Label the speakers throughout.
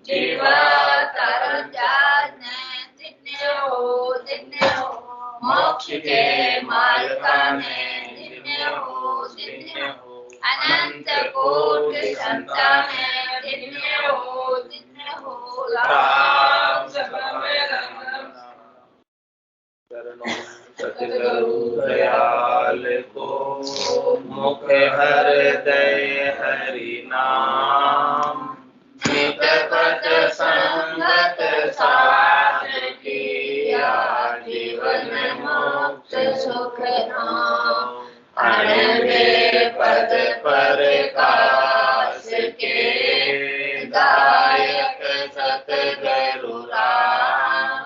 Speaker 1: जीव तरल जाने धन्य हो मोक्ष के मार्ग में धन्य हो अनंत कोटि संतान धन्य हो राम
Speaker 2: सतगुरु दयाल को मुख हृदय हरि नाम नित पथ संगत साथ किया जीवन मोक्ष सुख नाम अनवे पद पर काश के दायक सतगुरु राम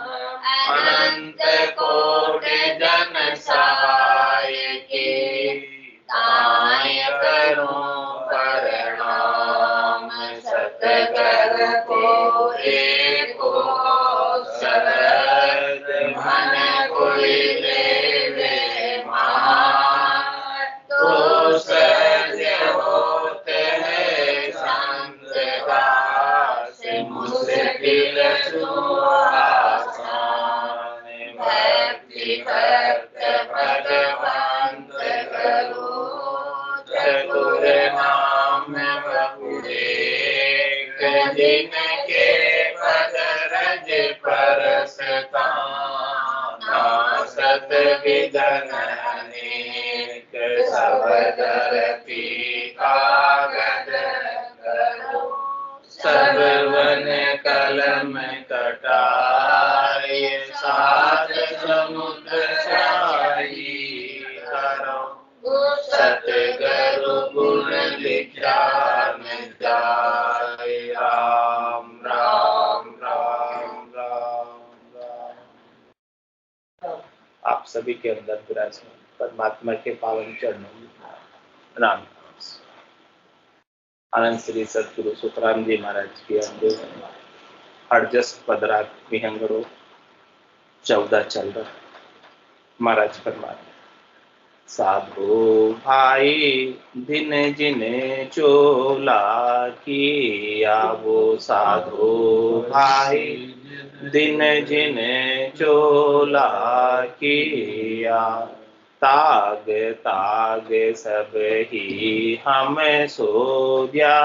Speaker 2: अनंत कोटि जन सहाय की ताय करूं प्रणाम सतगुरु को एको शरद मन कोई लेवे मान तो सत्य होते हैं संत दास मुश्किल भक्ति भक्त भगवंत करो चतुर नाम बहुरे जिनके पद रज परसता नासत विधन अनेक सब धरती कागज करो सब वन कलम कटाए सात समुद्र शाही करो सतगुरु गुण लिखा जाए राम राम राम राम राम। आप सभी के अंदर विराजमान परमात्मा के पावन चरणों में राम आनंद श्री सतगुरु सुखराम जी महाराज की हरजस पदरात विहंगड़ो 14 चल रहा। महाराज फरमाते साधु भाई दिन जिने चोला किया वो साधु भाई दिन जिने चोला किया ताग ताग सब ही हमें सो दिया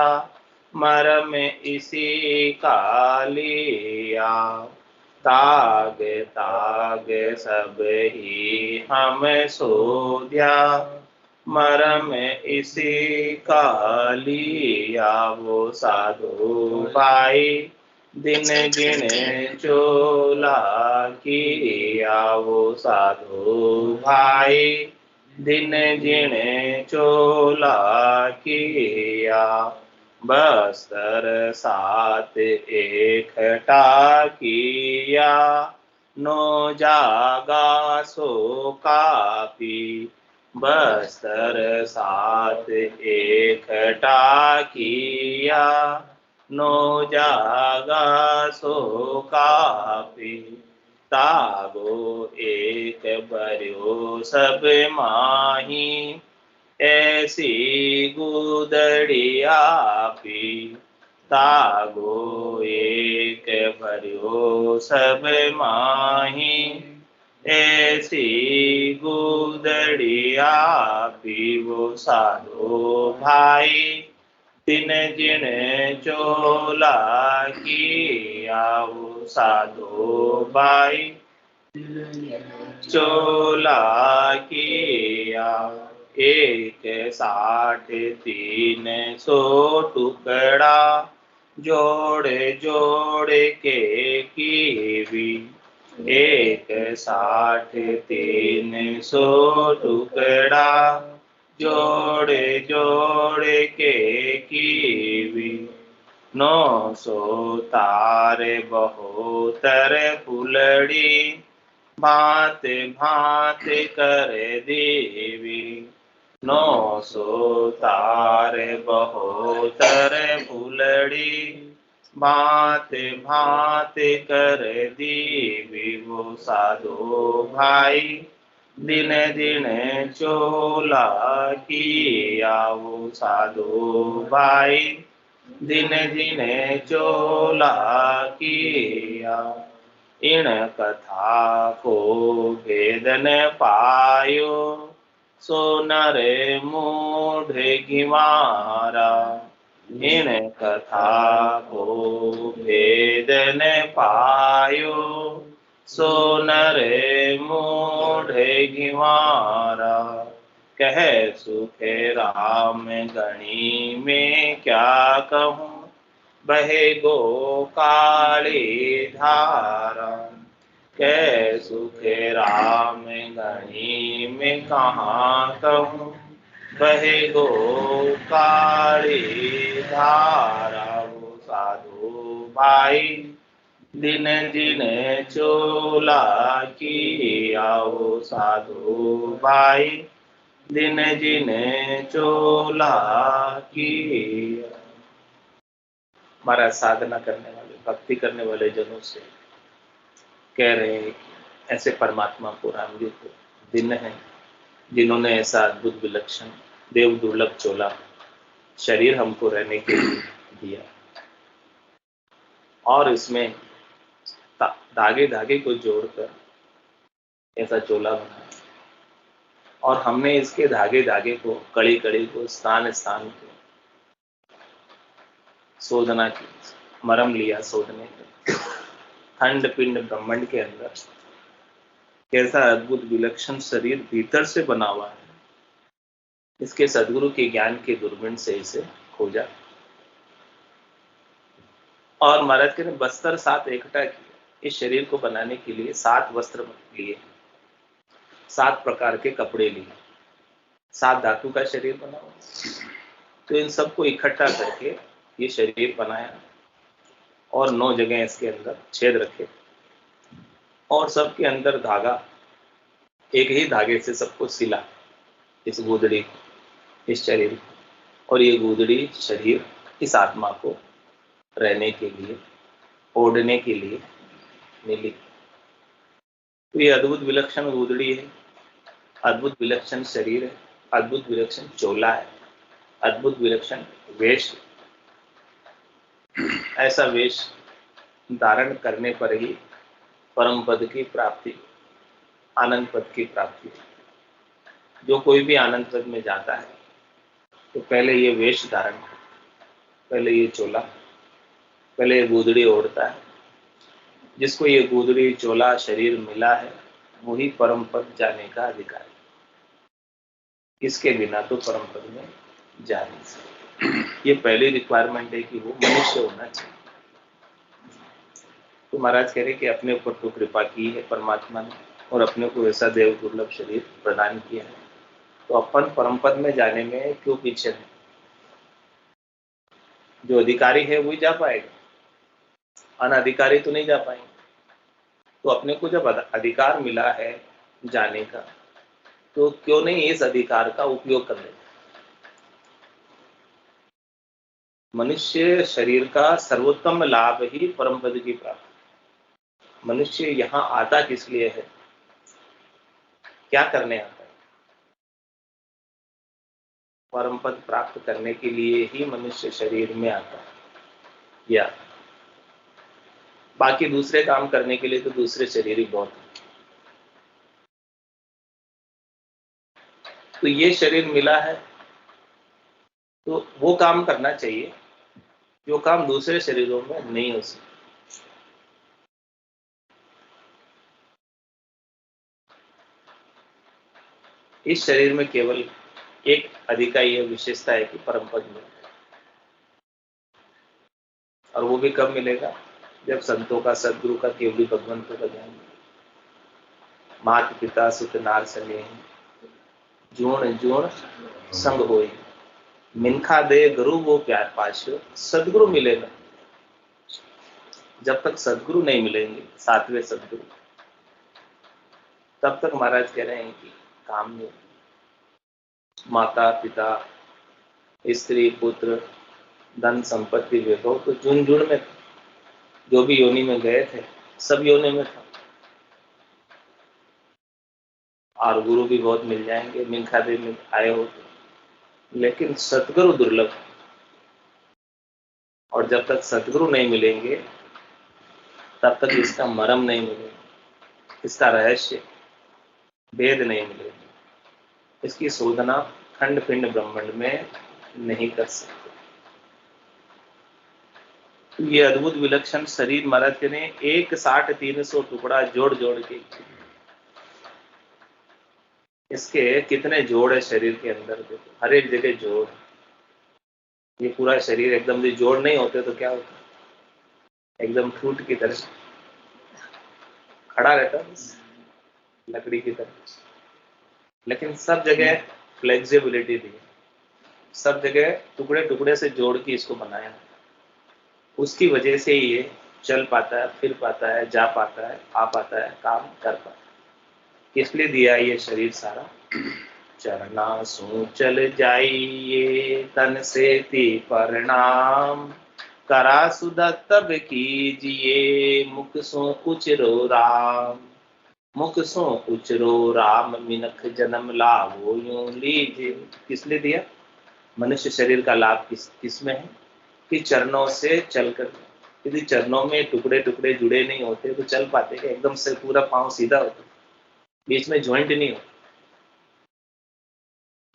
Speaker 2: मरम इसी का लिया ताग ताग सब ही हमें सो दिया मरम इसी का लिया वो साधु भाई दिन गिने चोला किया वो साधु भाई दिन गिने चोला किया बस्तर सात एकटा किया नो जागा सो कापी बस्तर सात एकटा किया नो जागा सो कापी तागो एक बर्यो सब माही ऐसी गुदड़िया पी तागो एक बर्यो सब माही ऐसी गुदड़िया पी वो साधो भाई दिन जिन चोला किया वो साधो भाई चोला किया 163 टुकड़ा जोड़े जोड़े के कीवी 163 टुकड़ा जोड़े जोड़े के कीवी 900 तारे बहुतर फुलड़ी भांत भांत कर देवी 900 तारे बहुतर फुलड़ी भांत भांत कर देवी वो साधो भाई दिन दिन चोला किया वो साधो भाई दिन जिने चोला किया, इन कथा को भेद न पायो, सो नरे मूढ़े गिमारा। इन कथा को भेद न पायो, सो नरे मूढ़े गिमारा। कह सुखे राम गणी में क्या कहूँ, बहे गो काली धारा। कह सुखे राम गणी में कहाँ कहूँ, बहे गो काली धारा। वो साधु भाई दिन जिने चोला किया, वो साधु भाई दिन जिने चोला किया। हमारा साधना करने वाले, भक्ति करने वाले जनों से कह रहे हैं कि ऐसे परमात्मा को, राम जी को दिन है जिन्होंने ऐसा अद्भुत विलक्षण देव दुर्लभ चोला शरीर हमको रहने के लिए दिया, और इसमें धागे धागे को जोड़कर ऐसा चोला बनाया, और हमने इसके धागे धागे को, कड़ी कड़ी को, स्थान स्थान को शोधना की, मरम लिया शोधने का। खंड पिंड ब्रह्मांड के अंदर कैसा अद्भुत विलक्षण शरीर भीतर से बना हुआ है, इसके सदगुरु के ज्ञान के दूरबीन से इसे खोजा, और महाराज ने बस्तर 7 इकट्ठा किए। इस शरीर को बनाने के लिए 7 वस्त्र लिए, 7 प्रकार के कपड़े लिए, 7 धातु का शरीर बना हुआ। तो इन सबको इकट्ठा करके ये शरीर बनाया, और 9 जगह इसके अंदर छेद रखे, और सबके अंदर धागा, एक ही धागे से सबको सिला, इस गोदड़ी को, इस शरीर को। और ये गोदड़ी शरीर इस आत्मा को रहने के लिए, ओढ़ने के लिए मिली। तो ये अद्भुत विलक्षण गोदड़ी है, अद्भुत विलक्षण शरीर है, अद्भुत विलक्षण चोला है, अद्भुत विलक्षण वेश। ऐसा वेश धारण करने पर ही परम पद की प्राप्ति, आनंद पद की प्राप्ति। जो कोई भी आनंद पद में जाता है तो पहले ये वेश धारण करता, पहले ये चोला, पहले ये गोदड़ी ओढ़ता है। जिसको ये गोदड़ी चोला शरीर मिला है वही परम पद जाने का अधिकारी, इसके बिना तो परम पद में जा नहीं सकते। ये पहली रिक्वायरमेंट है कि वो मनुष्य होना चाहिए। तो महाराज कह रहे कि अपने ऊपर तो कृपा की है परमात्मा ने, और अपने को ऐसा देव दुर्लभ शरीर प्रदान किया है, तो अपन परम पद में जाने में क्यों पीछे है। जो अधिकारी है वही जा पाएगा, अनधिकारी तो नहीं जा पाएंगे। तो अपने को जब अधिकार मिला है जाने का, तो क्यों नहीं इस अधिकार का उपयोग कर ले। मनुष्य शरीर का सर्वोत्तम लाभ ही परम पद की प्राप्ति। मनुष्य यहां आता किस लिए है, क्या करने आता है? परम पद प्राप्त करने के लिए ही मनुष्य शरीर में आता है, या बाकी दूसरे काम करने के लिए तो दूसरे शरीर ही बहुत है। तो ये शरीर मिला है तो वो काम करना चाहिए जो काम दूसरे शरीरों में नहीं हो सकता। इस शरीर में केवल एक अधिकारी विशेषता है कि परम पद मिले, और वो भी कब मिलेगा, जब संतों का, सदगुरु का, केवली भगवंतों का ज्ञान। मात पिता सुत नार स्नेह, जोड़ जोड़ संग होई, मिनखा दे गुरु वो प्यार पाशो, सदगुरु मिलेगा। जब तक सदगुरु नहीं मिलेंगे, 7वें सदगुरु, तब तक महाराज कह रहे हैं कि काम नहीं। माता पिता, स्त्री पुत्र, धन संपत्ति, वैभव तो जुन जुन में, जो भी योनि में गए थे सब योनि में था, और गुरु भी बहुत मिल जाएंगे, मिनखा दे में आए हो, लेकिन सतगुरु दुर्लभ। और जब तक सदगुरु नहीं मिलेंगे तब तक इसका मर्म नहीं मिलेगा, इसका रहस्य भेद नहीं मिलेगा, इसकी शोधना खंड पिंड ब्रह्मांड में नहीं कर सकते। ये अद्भुत विलक्षण शरीर महाराज ने 1,60,300 टुकड़ा जोड़ जोड़ के, इसके कितने जोड़ है शरीर के अंदर, देखो हर एक जगह जोड़। ये पूरा शरीर एकदम से जोड़ नहीं होते तो क्या होता, एकदम ठूट की तरह खड़ा रहता लकड़ी की तरह। लेकिन सब जगह फ्लेक्सिबिलिटी दी, सब जगह टुकड़े टुकड़े से जोड़ के इसको बनाया, उसकी वजह से ये चल पाता है, फिर पाता है, जा पाता है, आ पाता है, काम कर पाता है। इसलिए दिया ये शरीर सारा। चरना सो चल जाइए तन से ती परिणाम, करा सुधा तब कीजिए मुख सो उचरो राम। मुख सो उचरो राम मिनख जन्म लाभो यूं लीजिए। किसलिए दिया? मनुष्य शरीर का लाभ किसमें है कि चरणों से चलकर। यदि चरणों में टुकड़े टुकड़े जुड़े नहीं होते तो चल पाते कि एकदम से पूरा पांव सीधा होता, बीच में ज्वाइंट नहीं होता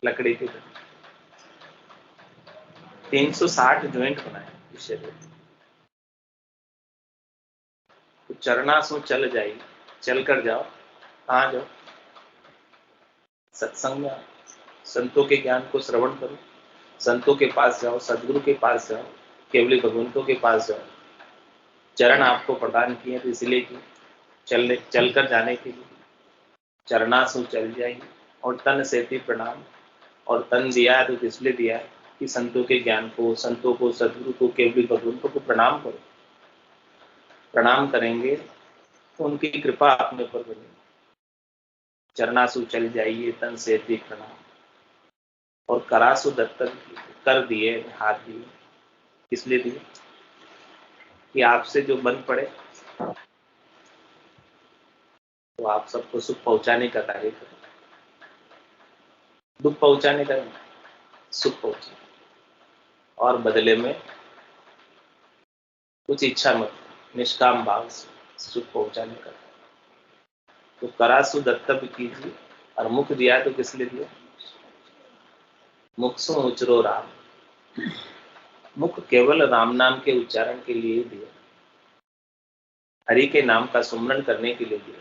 Speaker 2: लकड़ी की तरह। 360 ज्वाइंट बनाए इस शरीर। तो चरणासु चल जाइए, चल कर जाओ। कहाँ जाओ? सत्संग में आओ, संतों के ज्ञान को श्रवण करो, संतों के पास जाओ, सदगुरु के पास जाओ, केवली भगवंतों के पास जाओ। चरण आपको प्रदान किए तो इसलिए कि चलकर जाने के लिए। चरणासु चल जाइए और तन से भी प्रणाम। और तन दिया है तो किसलिए दिया है कि संतों के ज्ञान को, संतों को, सदगुरु को, केवली भगवंतों को प्रणाम करो। प्रणाम करेंगे तो उनकी कृपा अपने ऊपर बनेगी। चरणासु चल जाइए तन से भी प्रणाम। और करासु दत्तक कर दिए, हाथ दिए। किसलिए दिए कि आपसे जो बन पड़े तो आप सबको सुख पहुंचाने का कार्य करें, दुख पहुंचाने का नहीं, सुख पहुंचाने। और बदले में कुछ इच्छा मत, निष्काम भाव से सुख पहुंचाने का। तो करासु दत्तव्य कीजिए। और मुख दिया तो किस लिए दिया? मुख सो उचरो राम। मुख केवल राम नाम के उच्चारण के लिए ही दिया, हरि के नाम का सुमरण करने के लिए दिया।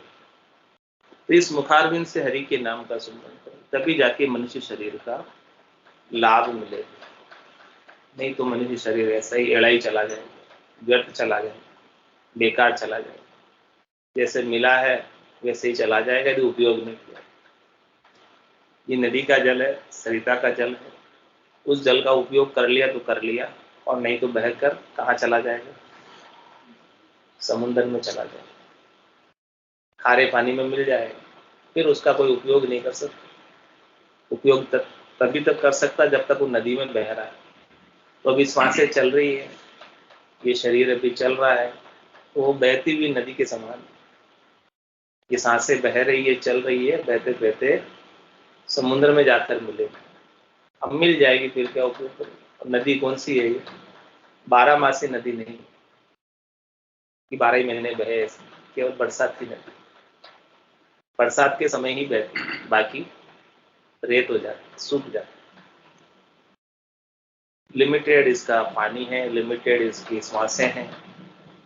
Speaker 2: तो इस मुखारविंद से हरि के नाम का सुमरण करें, तभी जाके मनुष्य शरीर का लाभ मिलेगा। नहीं तो मनुष्य शरीर ऐसा ही एड़ा ही चला जाएगा, व्यर्थ चला जाएगा, बेकार चला जाएगा। जैसे मिला है वैसे ही चला जाएगा यदि उपयोग नहीं किया। ये नदी का जल है, सरिता का जल है, उस जल का उपयोग कर लिया तो कर लिया, और नहीं तो बहकर कहाँ चला जाएगा? समुद्र में चला जाएगा, खारे पानी में मिल जाएगा, फिर उसका कोई उपयोग नहीं कर सकता। उपयोग तभी तक कर सकता जब तक वो नदी में बह रहा है। तो अभी सांसें चल रही है, ये शरीर अभी चल रहा है, तो वो बहती हुई नदी के समान। ये सांसें बह रही है, चल रही है, बहते बहते समुद्र में जाकर मिलेगी। अब मिल जाएगी फिर क्या उपयोग करेगी? नदी कौन सी है ये? 12 मासी नदी नहीं कि 12 ही महीने बहे, केवल बरसात की नदी। बरसात के समय ही बहती, बाकी रेत हो जाती, सूख जाती। लिमिटेड इसका पानी है, लिमिटेड इसकी श्वासें हैं,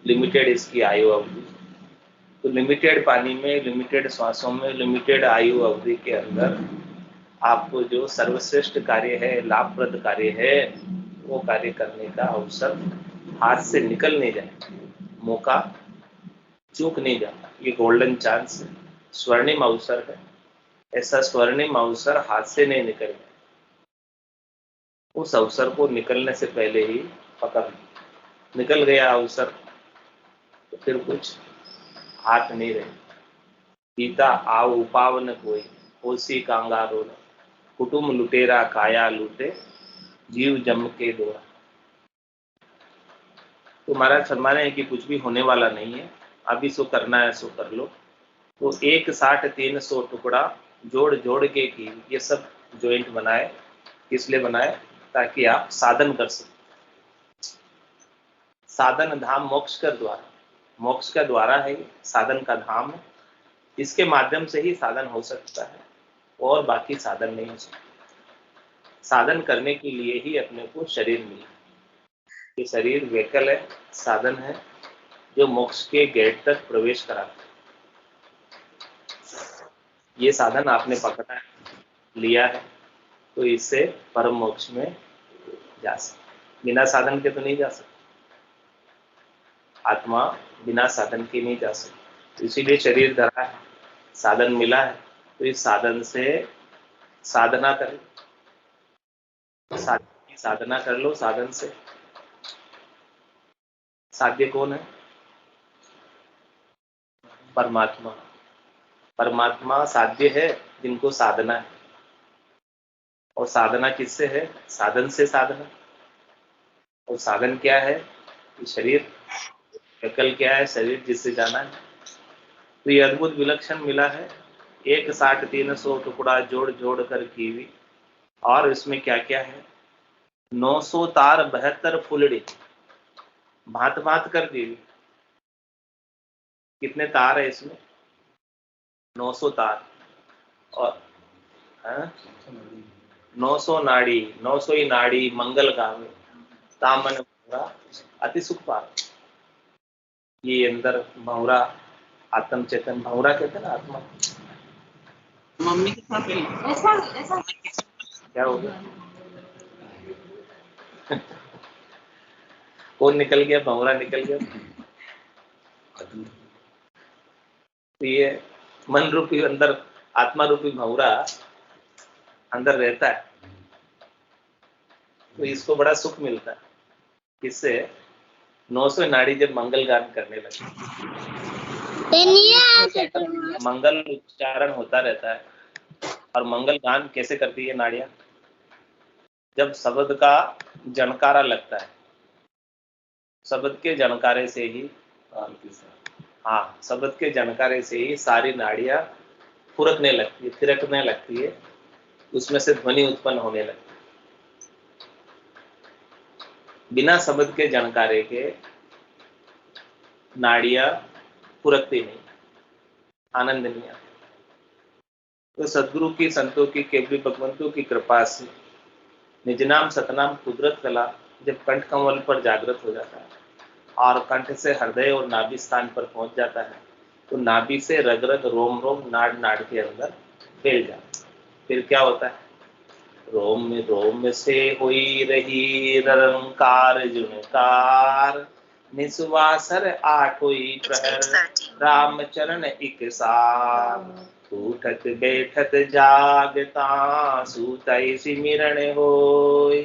Speaker 2: लिमिटेड इसकी आयु अवधि। तो लिमिटेड पानी में, लिमिटेड श्वासों में, लिमिटेड आयु अवधि के अंदर आपको जो सर्वश्रेष्ठ कार्य है, लाभप्रद कार्य है, वो कार्य करने का अवसर हाथ से निकल नहीं जाए, मौका चूक नहीं जाता। ये गोल्डन चांस है, स्वर्णिम अवसर है। ऐसा स्वर्णिम अवसर हाथ से नहीं निकल गया, उस अवसर को निकलने से पहले ही पकड़ निकल गया अवसर तो फिर कुछ हाथ नहीं रहे। गीता आओ उपावन कोई ओसी कांगारो, कुटुम लुटेरा काया लूटे, जीव जम के दौड़ा। तो महाराज फरमाने हैं कि कुछ भी होने वाला नहीं है, अभी सो करना है सो कर लो। तो 1,60,300 टुकड़ा जोड़ जोड़ के की ये सब जॉइंट बनाए। किस लिए बनाए? ताकि आप साधन कर सकें। साधन धाम मोक्ष का द्वार, मोक्ष का द्वारा है, साधन का धाम है। इसके माध्यम से ही साधन हो सकता है और बाकी साधन नहीं हो सकता। साधन करने के लिए ही अपने को शरीर मिला। ये शरीर व्हीकल है, साधन है जो मोक्ष के गेट तक प्रवेश कराता है। ये साधन आपने पकड़ा है, लिया है, तो इससे परम मोक्ष में जा सकते। बिना साधन के तो नहीं जा सकते। आत्मा बिना साधन के नहीं जा सकती। इसीलिए शरीर धरा है, साधन मिला है, तो इस साधन से साधना करें। साधना कर लो साधन से। साध्य कौन है? परमात्मा। परमात्मा साध्य है जिनको साधना है। और साधना किससे है? साधन से साधना। और साधन क्या है? ये शरीर। विकल्प क्या है? शरीर जिससे जाना है। तो ये अद्भुत विलक्षण मिला है, 1/300 टुकड़ा जोड़ जोड़ कर की हुई। और इसमें क्या क्या है? 900 तार 72 फुलड़ी भांत भांत कर दी हुई। कितने तार है इसमें? 900 तार। और 900 नाड़ी, 900 ही नाड़ी मंगल गावे तामन भंवरा अति सुख पार। ये अंदर भंवरा, आत्म चेतन भंवरा कहते हैं ना, आत्मा।
Speaker 3: मम्मी के साथ
Speaker 1: ऐसा
Speaker 2: क्या हो गया? कौन निकल गया? भंवरा निकल गया। तो ये मन रूपी अंदर, आत्मा रूपी भंवरा अंदर रहता है, तो इसको बड़ा सुख मिलता है। किससे? 900 नाड़ी जब मंगल गान करने लगे, मंगल उच्चारण होता रहता है। और मंगल गान कैसे करती है नाड़ियां? जब शब्द का जनकारा लगता है, शब्द के जनकारे से ही, हाँ, शब्द के जनकारे से ही सारी नाड़ियां फुरकने लगती है, थिरकने लगती है, उसमें से ध्वनि उत्पन्न होने लगती है। बिना शब्द के जनकारे के नाड़ियां फुरकती नहीं, आनंद नहीं आता। तो सदगुरु की, संतों की, केवली भगवंतों की कृपा से निज नाम सतनाम कुदरत कला जब कंठ कमल पर जागृत हो जाता है और कंठ से हृदय और नाभि स्थान पर पहुंच जाता है, तो नाभि से रग रग रोम रोम नाड़ नाड़ के अंदर फैल जाता है। फिर क्या होता है? रोम रोम से हुई रही रंकार जुनकार, निस्वासर आठोई प्रहर राम चरण इक सार। उठत बैठत जागता सूतई सिमिरण होय,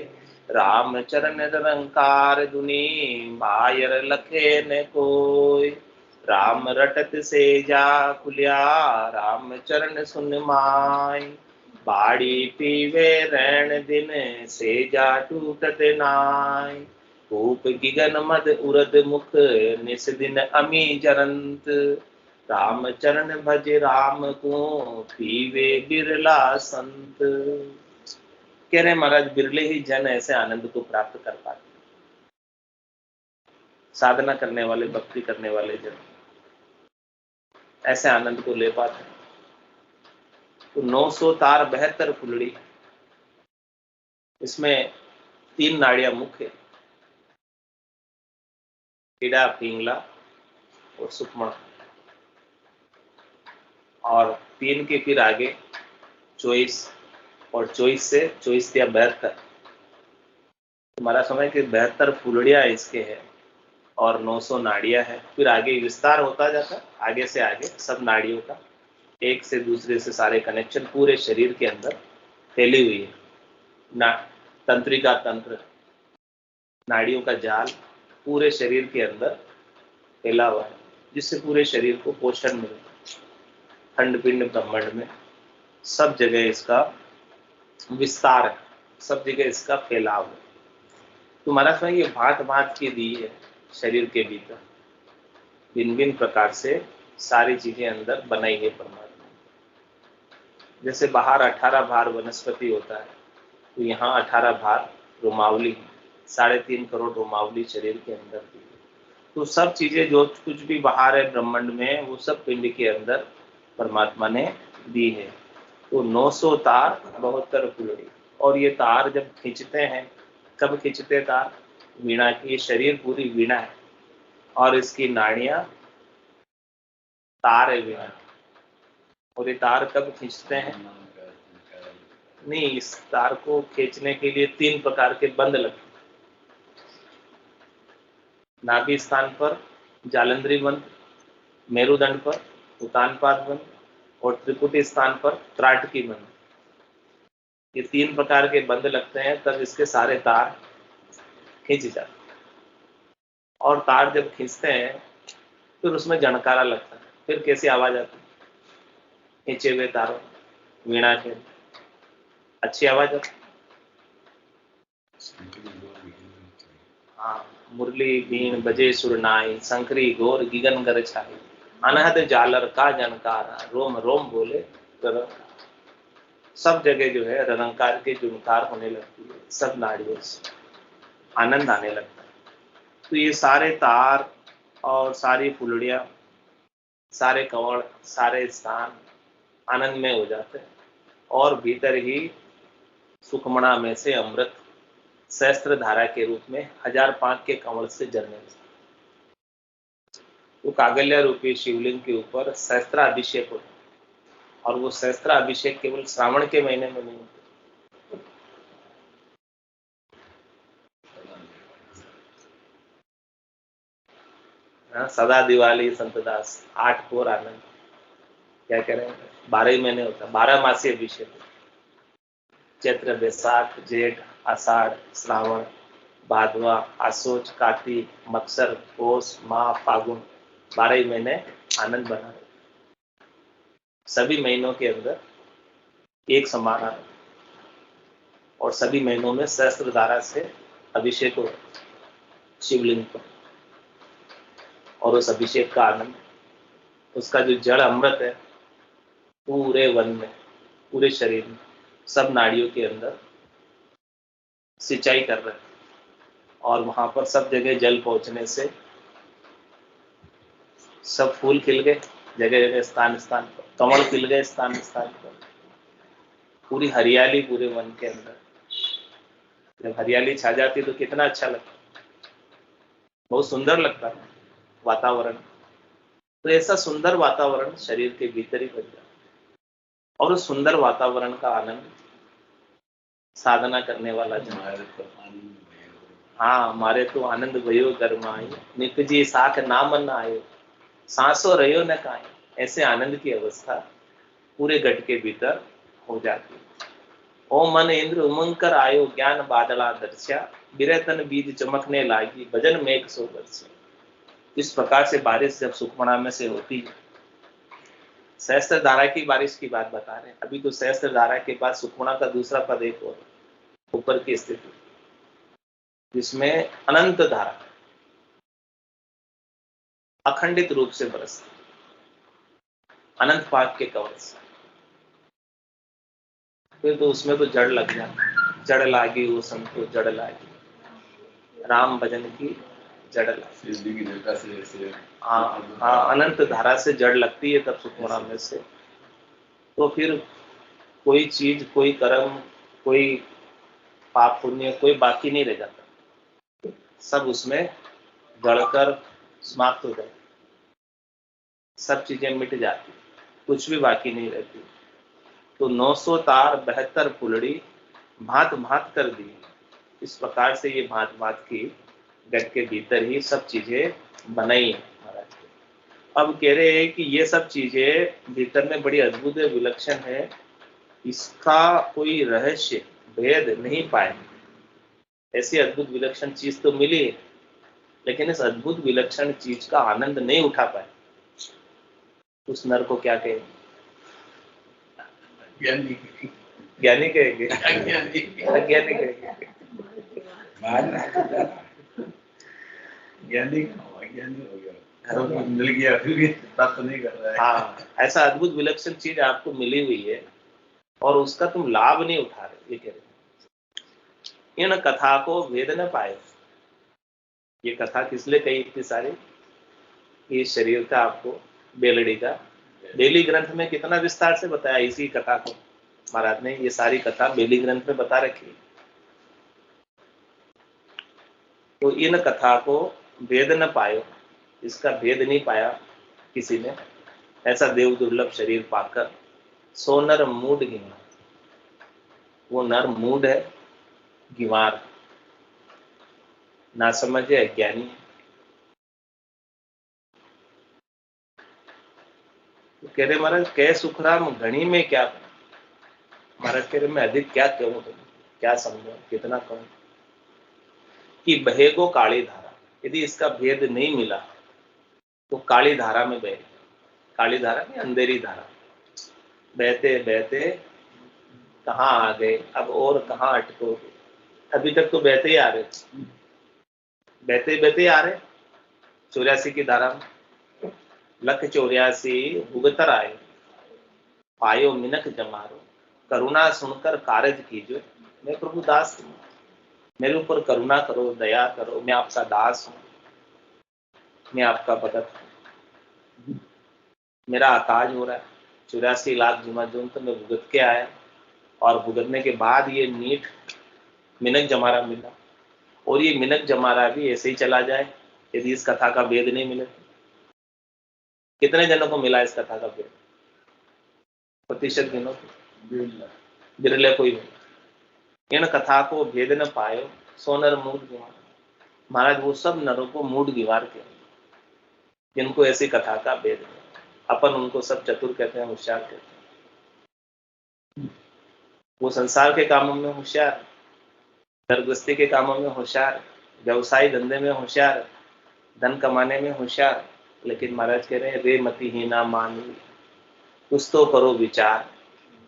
Speaker 2: राम चरण रंकार दुनी मायर लखे न कोय। राम रटत से जा खुलिया राम चरण सुन माय, बाड़ी पीवे रैण दिन से जा टूटत नाय। भूप गिगन मद उरद मुख निस दिन अमी जरंत, राम चरण भज राम को पीवे बिरला संत। कह रहे महाराज, बिरले ही जन ऐसे आनंद को प्राप्त कर पाते। साधना करने वाले, भक्ति करने वाले जन ऐसे आनंद को ले पाते। तो 900 तार 72 फुलड़ी, इसमें 3 नाड़ियां मुख्य, पीड़ा, पिंगला और सुक्ष्म। और 3 के फिर आगे 24, और 24 से 24 या 72, तुम्हारा समय कि 72 फुलड़ियां इसके है और 900 नाड़ियां है। फिर आगे विस्तार होता जाता है, आगे से आगे सब नाड़ियों का एक से दूसरे से सारे कनेक्शन पूरे शरीर के अंदर फैली हुई है। तंत्रिका तंत्र, नाड़ियों का जाल पूरे शरीर के अंदर फैला हुआ है, जिससे पूरे शरीर को पोषण मिलता है। खंड पिंड ब्रह्मांड में सब जगह इसका विस्तार है, सब जगह इसका फैलाव है। तुम्हारा समय ये भांत भांत की दी है शरीर के भीतर, भिन्न भिन्न प्रकार से सारी चीजें अंदर बनाई है परमात्मा। जैसे बाहर 18 भार वनस्पति होता है, तो यहाँ 18 भार रोमावली, 3.5 करोड़ रोमावली शरीर के अंदर दी है। तो सब चीजें जो कुछ भी बाहर है ब्रह्मांड में, वो सब पिंड के अंदर परमात्मा ने दी है। तो 900 तार 72 फुलड़ी। और ये तार जब खींचते हैं, कब खींचते तार? वीणा की। ये शरीर पूरी वीणा है और इसकी नाड़ियां तार है वीणा। और ये तार कब खींचते हैं? नहीं, इस तार को खींचने के लिए 3 प्रकार के बंध लगते हैं। नाभि स्थान पर जालंधरी बंध, मेरुदंड पर उतानपाद बंध और त्रिपुटी स्थान पर त्राटकी बंध। ये 3 प्रकार के बंध लगते हैं, तब इसके सारे तार खींच जाते हैं। और तार जब खींचते हैं फिर उसमें झनकारा लगता है। फिर कैसी आवाज आती है? खींचे हुए तारों, वीणा के अच्छी आवाज आती। हाँ, मुरली बीन बजे सुरनाई, शंकरी घोर गिगन गर छाई, अनहद जालर का जनकारा, रोम रोम बोले ररंकार। सब जगह जो है ररंकार के जुनकार होने लगती है, सब नाड़ियों से आनंद आने लगता है। तो ये सारे तार और सारी फुलड़ियाँ, सारे कवड़, सारे स्थान आनंद में हो जाते हैं। और भीतर ही सुखमणा में से अमृत सहस्त्र धारा के रूप में 1005 के कमल से जलने लगता है। तो कागल्या रूपी शिवलिंग के ऊपर सहस्त्राभिषेक होता है। और वो सहस्त्राभिषेक केवल श्रावण के महीने में नहीं होता, सदा दिवाली संतदास 8 कोर आनंद, क्या कह रहे हैं, 12 ही महीने होता है, 12 मासी अभिषेक। चैत्र, बैसाख, जेठ, आषाढ़, श्रावण, भादवा, आसोज, कार्तिक, मत्सर, पौष, माह, फागुन, 12 ही महीने आनंद बना रहे। सभी महीनों के अंदर एक समान आनंद, और सभी महीनों में सहस्त्र धारा से अभिषेक हो शिवलिंग पर। और उस अभिषेक का आनंद, उसका जो जड़ अमृत है, पूरे वन में, पूरे शरीर में, सब नाड़ियों के अंदर सिंचाई कर रहे हैं। और वहां पर सब जगह जल पहुंचने से सब फूल खिल गए जगह जगह, स्थान स्थान पर कमल खिल गए स्थान स्थान पर, पूरी हरियाली पूरे वन के अंदर। जब हरियाली छा जाती तो कितना अच्छा लगता, बहुत सुंदर लगता है वातावरण। तो ऐसा सुंदर वातावरण शरीर के भीतर ही बन जाता है। और उस सुंदर वातावरण का आनंद साधना करने वाला हाँ, हमारे तो आनंद भयो गरमाई, निपजी साख नाम न आयो, सांसों रहो न काई। ऐसे आनंद की अवस्था पूरे गट के भीतर हो जाती है। ओम मन इंद्र उमंग कर आयो, ज्ञान बादला दर्शा, बिरतन बीज चमकने लागी, भजन मेघ सो बरसा। इस प्रकार से बारिश जब सुखमणा में से होती है, सहस्त्र धारा की बारिश की बात बता रहे हैं। अभी तो सहस्त्र धारा के बाद सुखमणा का दूसरा पद एक और ऊपर की स्थिति, जिसमें अनंत धारा अखंडित रूप से बरसती, अनंत पाक के कवच से। फिर तो उसमें तो जड़ लग जाती, जड़ लागी वो संतो जड़ लागी, राम भजन की जड़ लागी। हाँ, अनंत धारा से जड़ लगती है तब सुखमणा में से। तो फिर कोई चीज, कोई कर्म, कोई पाप पुण्य, कोई बाकी नहीं रह जाता, सब उसमें गढ़कर समाप्त हो जाए, सब चीजें मिट जाती, कुछ भी बाकी नहीं रहती। तो 900 तार 72 फुलड़ी भांत भांत कर दी। इस प्रकार से ये भांत भांत की गट के भीतर ही सब चीजें बनाई है महाराज। अब कह रहे हैं कि ये सब चीजें भीतर में बड़ी अद्भुत है, विलक्षण है, इसका कोई रहस्य भेद नहीं पाए। ऐसी अद्भुत विलक्षण चीज तो मिली है, लेकिन इस अद्भुत विलक्षण चीज का आनंद नहीं उठा पाए। उस नर को क्या कहेंगे? ज्ञानी कहेंगे, अज्ञानी कहेंगे।
Speaker 4: ज्ञानी हो गया, मिल गया फिर भी प्राप्त नहीं कर रहा है।
Speaker 2: हाँ, ऐसा अद्भुत विलक्षण चीज आपको मिली हुई है और उसका तुम लाभ नहीं उठा रहे, ये कह रहे। इन कथा को वेद न पाए, ये कथा किस लिए कही इतनी सारी? इस शरीर का आपको बेलड़ी का बेली ग्रंथ में कितना विस्तार से बताया इसी कथा को। महाराज ने ये सारी कथा बेली ग्रंथ में बता रखी है। तो इन कथा को भेद न पायो, इसका भेद नहीं पाया किसी ने, ऐसा देव दुर्लभ शरीर पाकर सो नर मूड गिंवार। वो नर मूड है, गिंवार, ना समझे, अज्ञानी है। तो कह रहे महाराज कह सुखराम घनी में क्या? महाराज कह रहे मैं अधिक क्या कहूं, तुम क्या समझो, कितना कहूं कि बहे को काली धारा। यदि इसका भेद नहीं मिला तो काली धारा में बहे। काली धारा में अंधेरी धारा, बहते बहते कहाँ आ गए, अब और कहाँ अटकोगे? अभी तक तो बहते ही आ रहे, बहते बहते आ रहे। 84 की धारा में लख 84 भुगतर आए, पायो मिनक जमारो, करुणा सुनकर कारज कीजिए। मैं प्रभु दास हूं, मेरे ऊपर करुणा करो, दया करो, मैं आपका दास हूं, मैं आपका भगत हूं। मेरा आकाज हो रहा है, 84 लाख जुमाजुम तो मैं भुगत के आया, और भुगतने के बाद ये मीठ मिनक जमारा मिला, और ये मिनक जमारा भी ऐसे ही चला जाए यदि इस कथा का भेद नहीं मिले। कितने जनों को मिला इस कथा का भेद? प्रतिशत गिनो, बिरले कोई नहीं। इन कथा को भेद न पायो सो नर मूड गिवार। महाराज वो सब नरों को मूड गिवार के जिनको ऐसी कथा का भेद नहीं। अपन उनको सब चतुर कहते हैं, होशियार कहते हैं। वो संसार के कामों में होशियार, दरगृहस्थी के कामों में होशियार, व्यवसाय धंधे में होशियार, धन कमाने में होशियार। लेकिन महाराज कह रहे हैं रे मतिहीना मानवी, कुछ तो करो विचार,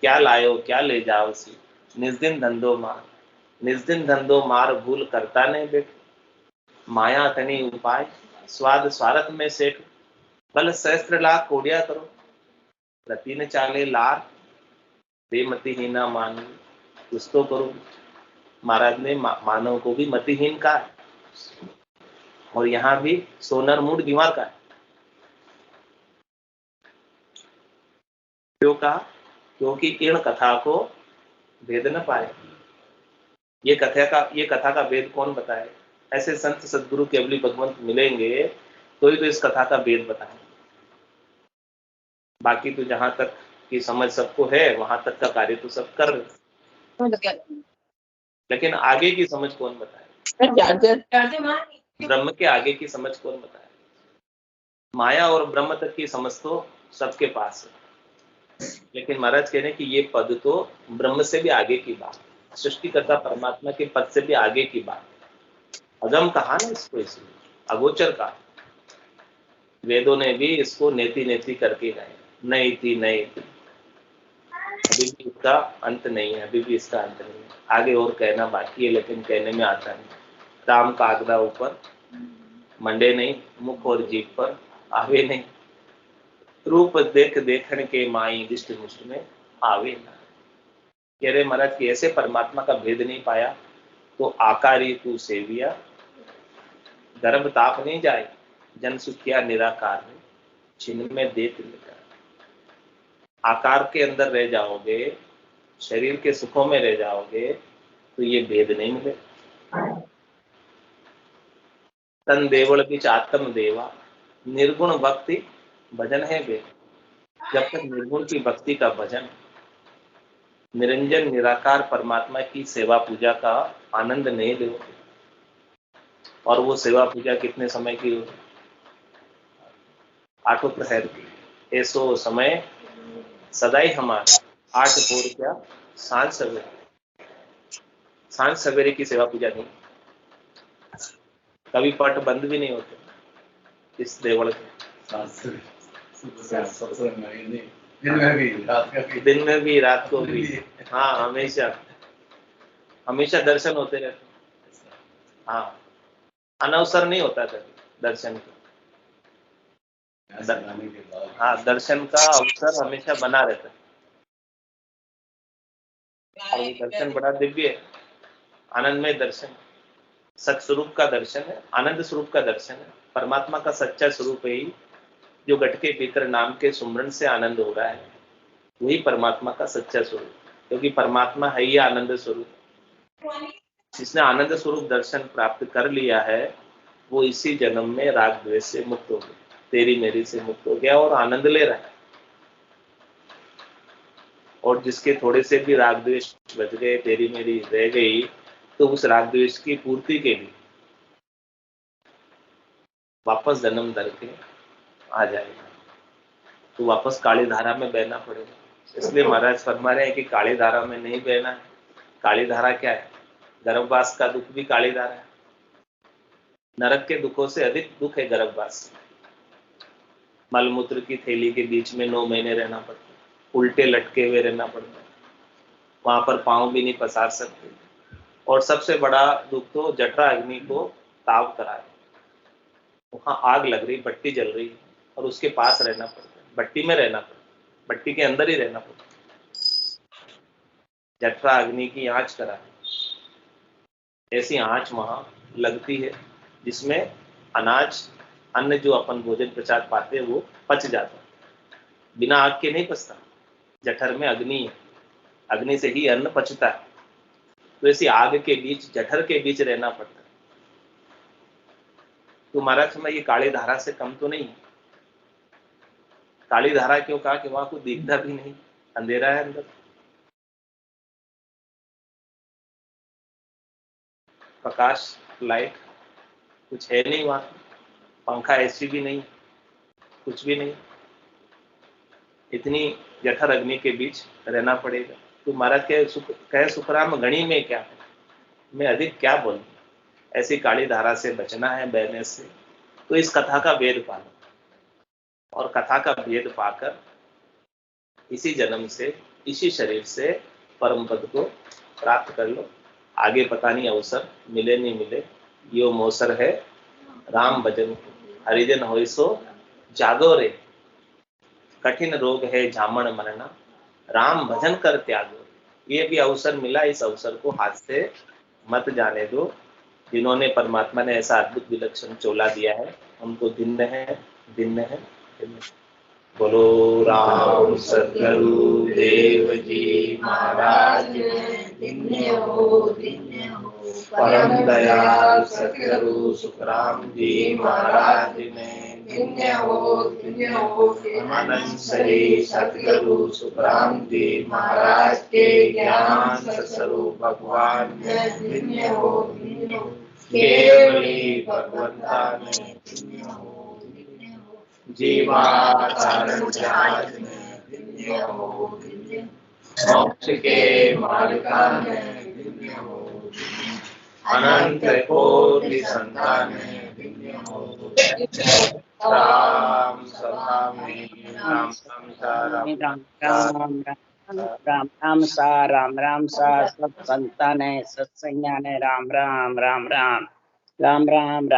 Speaker 2: क्या लायो क्या ले जाओ सी, निस्दिन धंधो मार। निस्दिन धंधो मार भूल करता नहीं बेट, माया तनी उपाय स्वाद स्वार्थ में सेठ। बल सहस्त्र लाख कोडिया करो, प्रति न चाले लार, रे मतिहीना मानवी, कुछ तो करो। महाराज ने मानव को भी मतिहीन कहा है, और यहां भी सोनर मूड बीमार का है। क्यों कहा? क्योंकि इन कथा को भेद न पाए। ये कथा का भेद कौन बताए? ऐसे संत सदगुरु केवली भगवंत मिलेंगे तो ही तो इस कथा का भेद बताएंगे। बाकी तो जहां तक की समझ सबको है वहां तक का कार्य तो सब कर रहे, लेकिन आगे की समझ कौन बताए? ब्रह्म के आगे की समझ कौन बताए? माया और ब्रह्म तक की समझ तो सबके पास है, लेकिन महाराज कह रहे हैं कि ये पद तो ब्रह्म से भी आगे की बात, सृष्टिकर्ता परमात्मा के पद से भी आगे की बात। अगम कहा ना इसको, इसलिए अगोचर का। वेदों ने भी इसको नेति नेति करके गए, नहीं थी नहीं थी। अभी भी इसका अंत नहीं है, अभी भी इसका अंत नहीं है। आगे और कहना बाकी है, लेकिन कहने में आता नहीं। राम का आगरा ऊपर मंडे नहीं, मुख और जीभ पर आवे नहीं। रूप देख देखन के माई दिष्ट मुष्ट में आवे ना। कह रहे महाराज कि ऐसे परमात्मा का भेद नहीं पाया तो आकारी तू सेविया, गर्भ ताप नहीं जाए, जन सुखिया निराकार में छिन्न में देत लेकर। आकार के अंदर रह जाओगे, शरीर के सुखों में रह जाओगे तो ये भेद नहीं मिले। तन देवल की आत्म देवा, निर्गुण भक्ति भजन है भेद। जब तक निर्गुण की भक्ति का भजन, निरंजन निराकार परमात्मा की सेवा पूजा का आनंद नहीं लोगे, और वो सेवा पूजा कितने समय की होगी? 8 प्रहर की। ऐसो समय सदाई हमारा 8 भोर क्या सांझ सवेरे। सांझ सवेरे की सेवा पूजा नहीं, कभी पट बंद भी नहीं होते इस देवल के। दिन में भी रात को भी, हाँ हमेशा हमेशा दर्शन होते रहते। हाँ, अनवसर नहीं होता कभी दर्शन का। हाँ, दर्शन का अवसर हमेशा बना रहता है, और वो दर्शन बड़ा दिव्य है, आनंदमय दर्शन। सच स्वरूप का दर्शन है, आनंद स्वरूप का दर्शन है। परमात्मा का सच्चा स्वरूप है ही जो घट के भीतर नाम के सुमरण से आनंद हो रहा है, वही परमात्मा का सच्चा स्वरूप, क्योंकि परमात्मा है ही आनंद स्वरूप। जिसने आनंद स्वरूप दर्शन प्राप्त कर लिया है वो इसी जन्म में राग द्वेष से मुक्त हो गया, तेरी मेरी से मुक्त हो गया और आनंद ले रहा है। और जिसके थोड़े से भी राग द्वेष बच गए, तेरी मेरी रह गई, तो उस राग द्वेष की पूर्ति के लिए वापस जन्म धर के आ जाएगा, तो वापस काली धारा में बहना पड़ेगा। इसलिए महाराज फरमा रहे हैं कि काली धारा में नहीं बहना है। काली धारा क्या है? गर्भवास का दुख भी काली धारा है। नरक के दुखों से अधिक दुख है गर्भवास। मलमूत्र की थैली के बीच में 9 महीने रहना पड़ता है, उल्टे लटके हुए रहना पड़ता है, वहां पर पांव भी नहीं पसार सकते। और सबसे बड़ा दुख तो जठरा अग्नि को ताव करा है। वहां आग लग रही, भट्टी जल रही है और उसके पास रहना पड़ता है, भट्टी में रहना पड़ता है, भट्टी के अंदर ही रहना पड़ता है। जठरा अग्नि की आंच करा है। ऐसी आंच वहां लगती है जिसमें अनाज, अन्न जो अपन भोजन प्रसाद पाते हैं वो पच जाता है। बिना आग के नहीं पचता। जठर में अग्नि है, अग्नि से ही अन्न पचता है। तो ऐसी आग के बीच, जठर के बीच रहना पड़ता है। तो महाराज में ये काली धारा से कम तो नहीं है। काली धारा क्यों कहा? कि वहां कुछ दिखता भी नहीं, अंधेरा है अंदर। प्रकाश, लाइट कुछ है नहीं वहां। पंखा, एसी भी नहीं, कुछ भी नहीं। इतनी जठर अग्नि के बीच रहना पड़ेगा। तो महाराज कहे सुखराम गणी में क्या है, मैं अधिक क्या बोलूं। ऐसी काली धारा से बचना है, बहने से। तो इस कथा का वेद पालो और कथा का भेद पाकर इसी जन्म से, इसी शरीर से परम पद को प्राप्त कर लो। आगे पता नहीं अवसर मिले नहीं मिले, यो मौसर है राम भजन हरिजन होय सो जागो रे। कठिन रोग है झामण मरना, राम भजन कर त्यागो। ये भी अवसर मिला, इस अवसर को हाथ से मत जाने दो। जिन्होंने परमात्मा ने ऐसा अद्भुत विलक्षण चोला दिया है उनको दिन है, दिन है, दिन है। बोलो राम सतगुरु देव जी महाराज,
Speaker 1: धन्य हो, धन्य हो।
Speaker 2: परम दयाल सतगुरु सुखराम जी महाराज ने,
Speaker 1: धन्य हो, धन्य हो।
Speaker 2: अनंत सही सतगुरु सुखराम जी महाराज के ज्ञान सत्स्वरूप भगवान ने,
Speaker 1: धन्य हो, धन्य हो।
Speaker 2: केवली भगवंता ने,
Speaker 1: धन्य हो, धन्य हो।
Speaker 2: जीवाचारण जहाज में,
Speaker 1: धन्य हो, धन्य हो।
Speaker 2: मोक्ष के मालिका ने,
Speaker 1: धन्य हो,
Speaker 2: अनंत कोटि संतान ने, धन्य हो। राम सभा में राम
Speaker 3: राम सा सब संतान है, सत्संज्ञान है। राम राम राम राम राम राम राम।